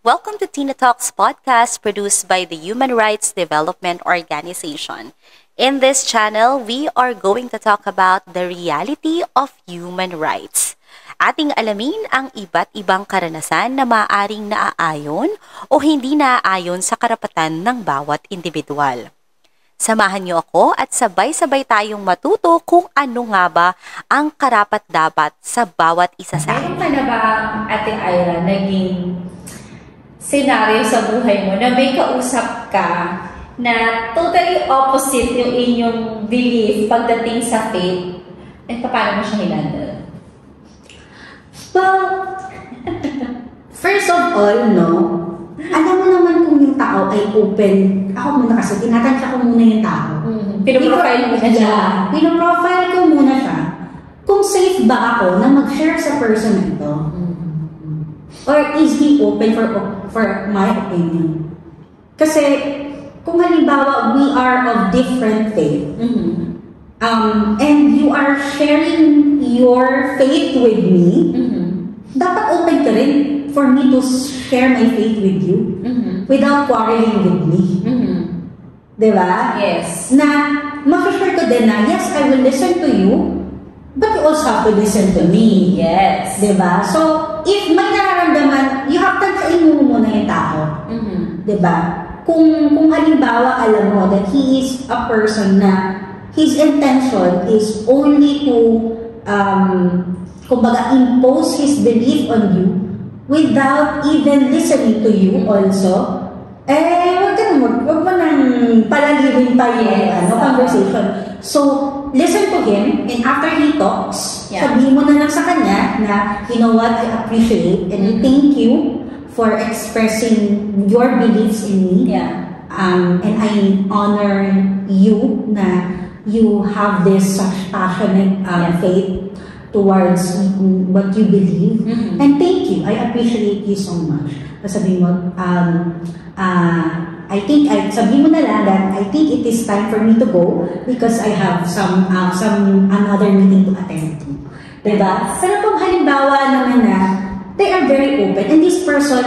Welcome to Tina Talks podcast produced by the Human Rights Development Organization. In this channel, we are going to talk about the reality of human rights. Ating alamin ang iba't ibang karanasan na maaaring naaayon o hindi naaayon sa karapatan ng bawat individual. Samahan niyo ako at sabay-sabay tayong matuto kung ano nga ba ang karapat-dapat sa bawat isa sa atin. Meron ka na ba, Ate Ira, naging senaryo sa buhay mo na may kausap ka na totally opposite yung inyong belief pagdating sa faith? And paano mo siya hinandle? Well, first of all, no, alam mo naman kung yung tao ay open. Ako muna kasi, tinatansya ko muna yung tao. Pinoprofile mo na siya. Pinoprofile ko muna siya. Kung safe ba ako na mag-share sa person na ito? Or is he open for my opinion? Kasi, kung halimbawa, we are of different faith, and you are sharing your faith with me, dapat open ka rin for me to share my faith with you without quarreling with me. Diba? Yes. Na, makashare ko din na, yes, I will listen to you, but you also have to listen to me. Yes. Diba? So, if may nararamdaman, you have to try mo muna yung tao. Diba? Kung halimbawa, alam mo that he is a person na his intention is only to kumbaga impose his belief on you without even listening to you also, wag mo nang palalibin pa yung conversation. So, listen to him, and after he talks, sabihin mo na lang sa kanya na, you know what, I appreciate and thank you for expressing your beliefs in me. And I honor you na you have this such passionate faith towards what you believe. And thank you. I appreciate you so much. Sabihin mo, sabihin mo na lang that I think it is time for me to go because I have some another meeting to attend to. Diba? Pero kung halimbawa naman na they are very open and this person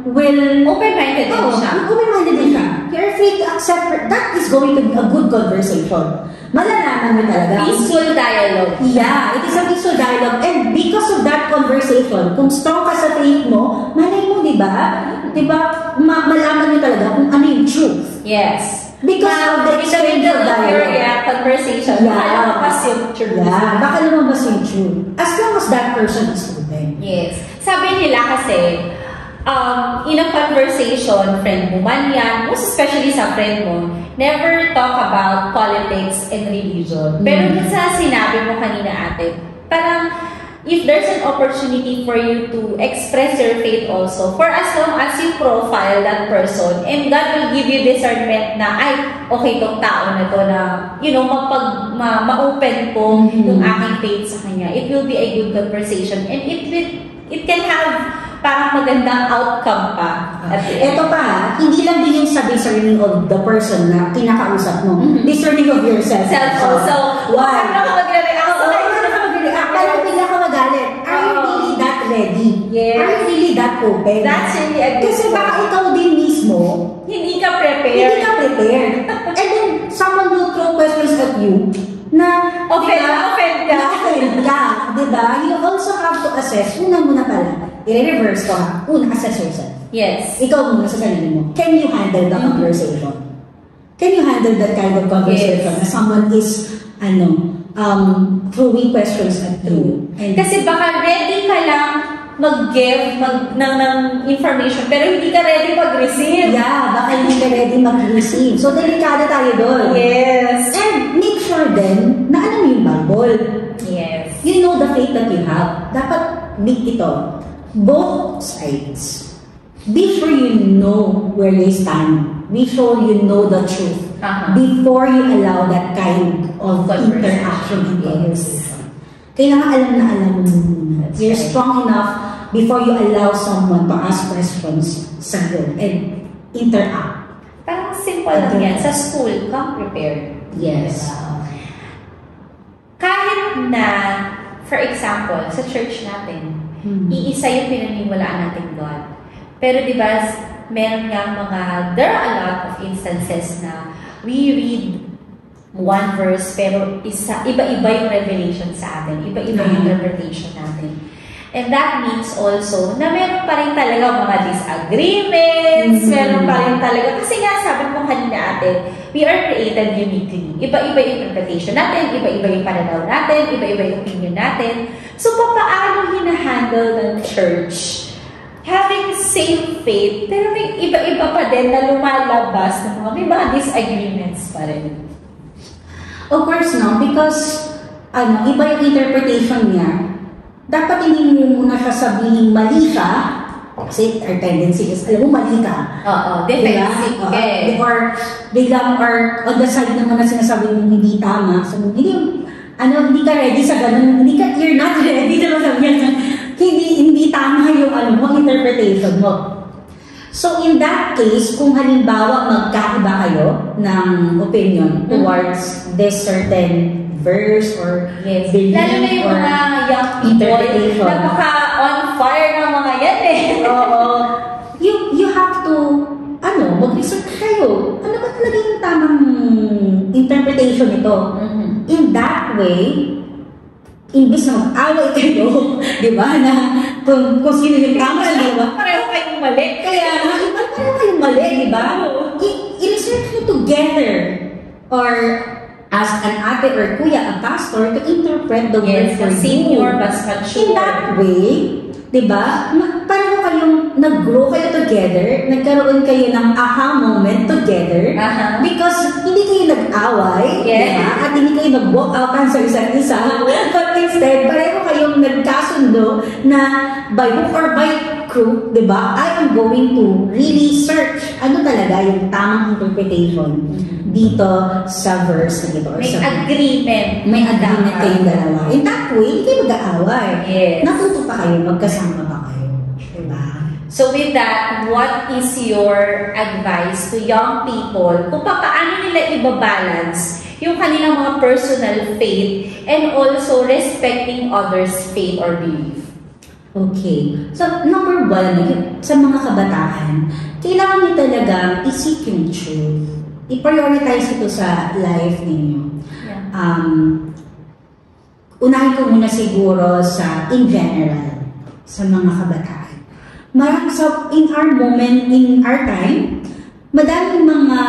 will Open-minded din siya. Open-minded din siya. You're free to accept her. That is going to be a good conversation. Malalaman mo talaga. Peaceful dialogue. Yeah, it is a peaceful dialogue. And because of that conversation, kung strong ka sa faith mo, malay mo, di ba? Di ba, malaman mo talaga kung ano yung truth. Yes. Because of the exchange of dialogue. Conversation. Baka lumabas yung truth. Yeah, baka lumabas yung truth. As long as that person is open. Yes. Sabi nila kasi, in a conversation, friend mo man yan, most especially sa friend mo, never talk about politics and religion. Pero sa sinabi mo kanina, ate, parang if there's an opportunity for you to express your faith also, for as long as you profile that person, and God will give you discernment na, ay, okay, itong tao na to na, you know, ma-open ko yung aking faith sa kanya. It will be a good conversation. And it can have parang magandang outcome pa. Ito pa, hindi lang din yung sa discerning of the person na kinakausap mo. Discerning of yourself. Also, why? Paano ka mag-react? Parang bigla ka magalit. Are you really that ready? Yes. Are you really that open? That's really a good Kasi baka ikaw din mismo, hindi ka prepared. And then, someone will throw questions at you na Offend ka. Diba? You also have to assess. Una muna pala. I-reverse ko ha. Una, assess yourself. Yes. Ikaw muna sa sarili mo. Can you handle the conversation? Can you handle that kind of conversation? Yes. Na someone is, throwing questions at you. Kasi baka ready ka lang mag-give ng information, pero hindi ka ready mag-receive. Yeah, baka hindi ka ready mag-receive. So, delikado tayo doon. Yes. And make sure then na alam mo yung Bible. Yes. You know the faith that you have. Dapat meet ito. Both sides. Be sure you know where you stand. Be sure you know the truth before you allow that kind of interaction and conversation. Kailangan alam na alam mo muna. You're strong enough before you allow someone to ask questions sa'yo and interact. Parang simple lang yan. Sa school, come prepared. Yes. Kahit na, for example, sa church natin, iisa yung pinaniniwalaan natin God. Pero di ba, meron nga there are a lot of instances na we read one verse, pero iba-iba yung revelation sa atin, iba-iba yung interpretation natin. And that means also na meron pa rin talaga mga disagreements, meron pa rin talaga, kasi nga sabi mo kanina ate, we are created uniquely. Iba-iba yung interpretation natin, iba-iba yung pananaw natin, iba-iba yung opinion natin. So, paano hinahandle ng church? Having same faith, pero may iba-iba pa din na lumalabas ng may mga disagreements pa rin. Of course, no? Because, iba yung interpretation niya. Dapat hindi mo muna siya sabihin mali ka, kasi our tendency is, alam mo, mali ka. Defensive. Or biglang, or on the side naman na sinasabi mo hindi tama. So, hindi ka ready sa ganun. You're not ready na masabi niya. Hindi tama yung interpretation mo. So, in that case, kung halimbawa magkaiba kayo ng opinion towards this certain verse or belief, lalo na yung mga young people, napaka-on fire ng mga yan you have to, mag-research kayo. Ano ba talaga yung tamang interpretation nito? In that way, imbis na mag-away kayo, di ba, na kung sino yung tama, di ba? Pareho kayong mali. Kaya, pareho kayong mali, di ba? I-research nyo together. Or, as an ate or kuya, a pastor, to interpret the word for you. Senior, mas mature. In that way, di ba, pareho kayong nag-grow kayo together, nagkaroon kayo ng aha moment together, because hindi kayo nag-away, diba? At hindi kayo nag-walk out sa isa't isa, but instead, pareho kayong nagkasundo na by hook or by crook, diba, I am going to really search ano talaga yung tamang interpretation dito sa verse na ito. May agreement kayong dalawa. In that way, hindi kayo mag-aaway. Natuto pa kayo, magkasama pa kayo. Diba? So with that, what is your advice to young people kung paano nila ibabalance yung kanilang mga personal faith and also respecting others' faith or belief? Okay. So, number one, sa mga kabataan, kailangan nyo talaga isik yung truth. I-prioritize ito sa life ninyo. Unahin ko muna siguro in general, sa mga kabataan. In our moment, in our time, maraming mga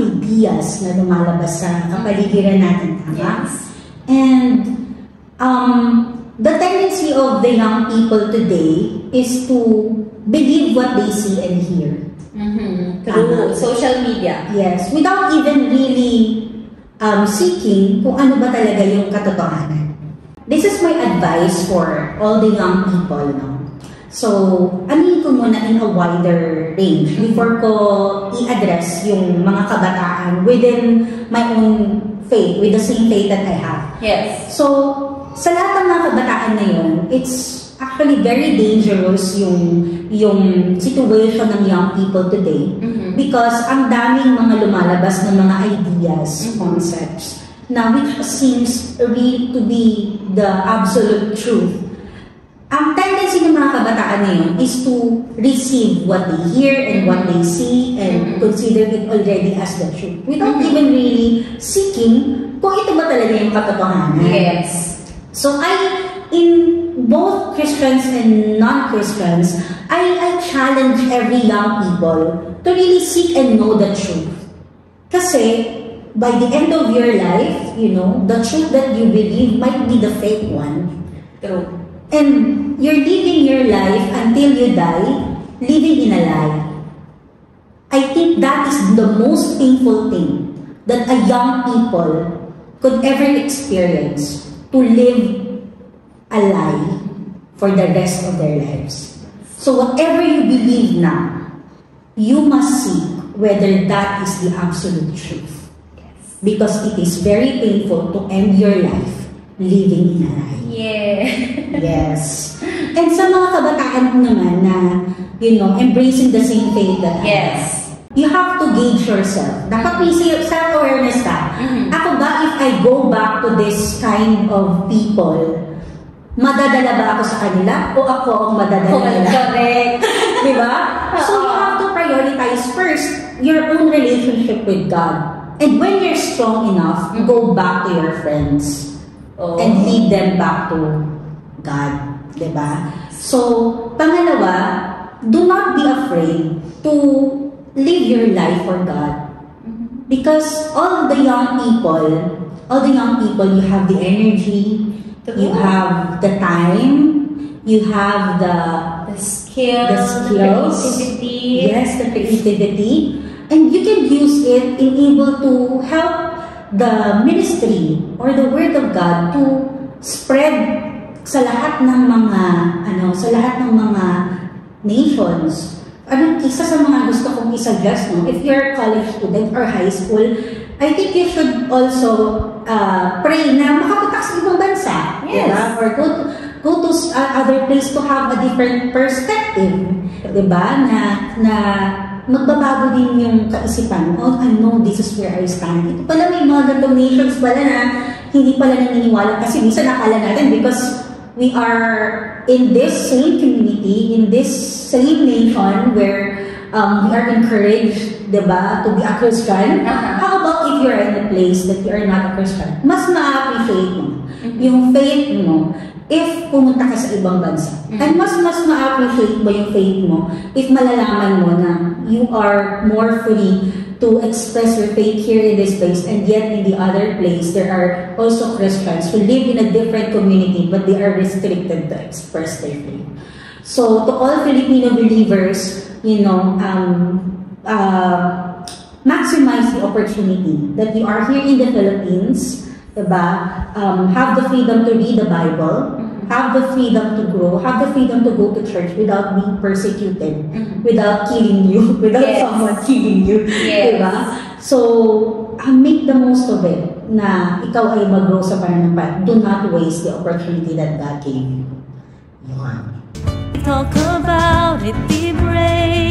ideas na lumalabas sa kapaligiran natin. Yes. And, the tendency of the young people today is to believe what they see and hear. Through social media. Yes, without even really seeking kung ano ba talaga yung katotohanan. This is my advice for all the young people, no? So, anin ko muna in a wider range before ko i-address yung mga kabataan within my own faith, with the same faith that I have. Yes. So, sa lahat ng mga kabataan na yun, it's actually very dangerous yung situation ng young people today because ang daming mga lumalabas ng mga ideas, concepts, na which seems really to be the absolute truth. Ang tendency ng mga kabataan na yun is to receive what they hear and what they see and consider it already as the truth without even really seeking kung ito ba talaga yung katotohanan. Yes. So in both Christians and non-Christians, I challenge every young people to really seek and know the truth. Kasi, by the end of your life, the truth that you believe might be the fake one. True. And you're living your life until you die, living in a lie. I think that is the most painful thing that a young people could ever experience, to live a lie for the rest of their lives. So whatever you believe now, you must see whether that is the absolute truth. Yes. Because it is very painful to end your life living in a lie. Yeah. Yes. And sa mga kabataan naman na, embracing the same faith that Yes. you have to gauge yourself. Dapat may self-awareness ka. Ako ba, if I go back to this kind of people, madadala ba ako sa kanila o ako ang madadala nila? Correct. Diba? So you have to prioritize first your own relationship with God. And when you're strong enough, go back to your friends and lead them back to God. Diba? So, pangalawa, do not be afraid to live your life for God. Because all the young people, you have the energy, you have the time, you have the skills, the creativity. Yes, the creativity. And you can use it in able to help the ministry or the Word of God to spread sa lahat ng mga nations. Isa sa mga gusto kong isa-suggest, no? If you're a college student or high school, I think you should also pray na makapunta sa ibang bansa. Yes. Diba? Or go to other place to have a different perspective. Diba? Na magbabago din yung kaisipan. Oh, I know this is where I stand. Ito pala may mga gantong nations pala na hindi pala naniniwala. Kasi minsan nakala natin because we are in this same community, in this same nation where we are encouraged, diba, to be a Christian. How about if you're in a place that you are not a Christian? Mas ma-appreciate mo yung faith mo if pumunta ka sa ibang bansa. And mas ma-appreciate mo yung faith mo if malalaman mo na you are more free to express your faith here in this place, and yet in the other place there are also Christians who live in a different community but they are restricted to express their faith. So to all Filipino believers, maximize the opportunity that you are here in the Philippines, diba? Have the freedom to read the Bible, have the freedom to grow, have the freedom to go to church without being persecuted, without killing you, without someone killing you, diba? So, make the most of it na ikaw ay mag-grow sa pananampalataya. Do not waste the opportunity that God gave you. Talk about it, be brave.